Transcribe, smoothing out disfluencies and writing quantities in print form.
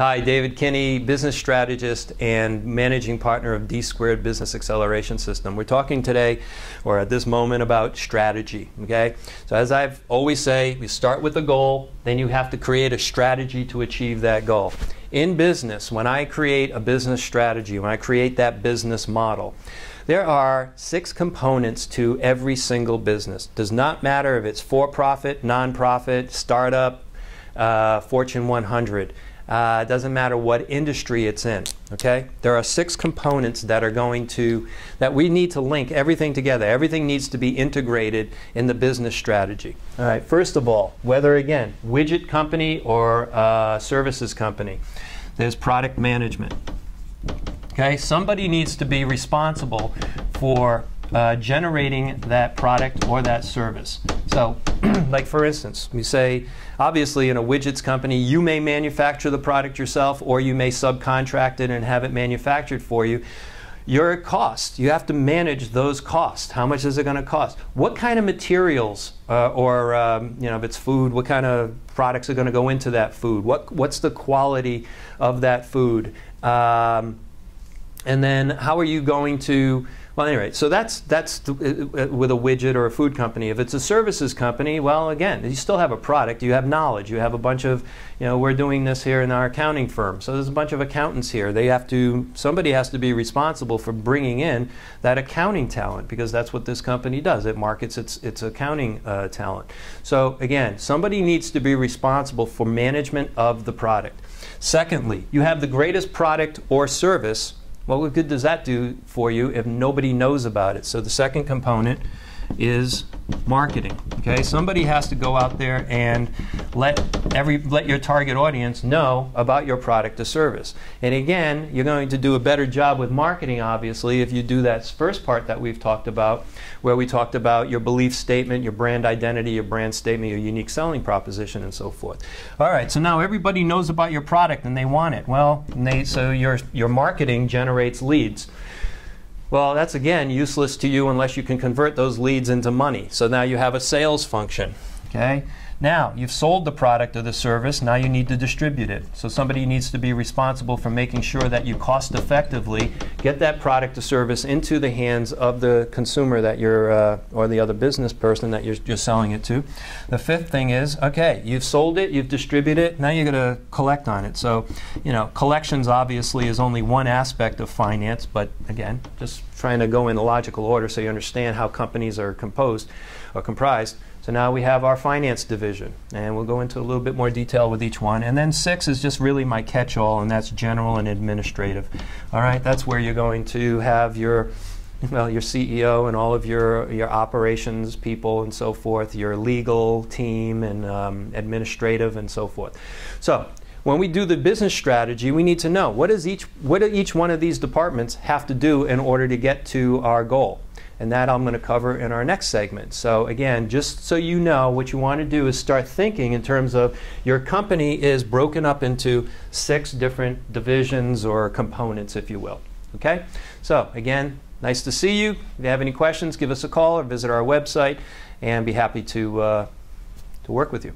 Hi, David Kinney, business strategist and managing partner of D-Squared Business Acceleration System. We're talking today, or at this moment, about strategy, okay? So as I've always say, we start with a goal, then you have to create a strategy to achieve that goal. In business, when I create a business strategy, when I create that business model, there are 6 components to every single business. Does not matter if it's for-profit, non-profit, startup, Fortune 100. It doesn't matter what industry it's in, okay? There are 6 components that that we need to link everything together. Everything needs to be integrated in the business strategy. All right, first of all, whether again, widget company or services company, there's product management. Okay, somebody needs to be responsible for generating that product or that service. So, like for instance, we say, obviously in a widgets company, you may manufacture the product yourself or you may subcontract it and have it manufactured for you. Your cost, you have to manage those costs. How much is it going to cost? What kind of materials if it's food, what kind of products are going to go into that food? What's the quality of that food? And then how are you going to, well, anyway, so that's with a widget or a food company. If it's a services company, well, again, you still have a product, you have knowledge, you have a bunch of, we're doing this here in our accounting firm, so there's a bunch of accountants here. Somebody has to be responsible for bringing in that accounting talent, because that's what this company does. It markets its accounting talent. So again, somebody needs to be responsible for management of the product. Secondly, you have the greatest product or service. Well, what good does that do for you if nobody knows about it? So the second component is marketing. Okay, somebody has to go out there and let your target audience know about your product or service. And again, you're going to do a better job with marketing, obviously, if you do that first part that we've talked about, where we talked about your belief statement, your brand identity, your brand statement, your unique selling proposition, and so forth. All right, so now everybody knows about your product and they want it. Well, so your marketing generates leads. Well, that's again useless to you unless you can convert those leads into money. So now you have a sales function, okay? Now, you've sold the product or the service, now you need to distribute it. So somebody needs to be responsible for making sure that you cost effectively get that product or service into the hands of the consumer that you're, or the other business person that you're selling it to. The fifth thing is, okay, you've sold it, you've distributed it, now you're going to collect on it. So, collections obviously is only one aspect of finance, but again, just trying to go in the logical order so you understand how companies are composed or comprised. So now we have our finance division, and we'll go into a little bit more detail with each one. And then 6 is just really my catch-all, and that's general and administrative. All right, that's where you're going to have your CEO and all of your operations people and so forth, your legal team and administrative and so forth. So when we do the business strategy, we need to know what do each one of these departments have to do in order to get to our goal. And that I'm going to cover in our next segment. So again, just so you know, what you want to do is start thinking in terms of your company is broken up into 6 different divisions or components, if you will. Okay? So again, nice to see you. If you have any questions, give us a call or visit our website, and be happy to work with you.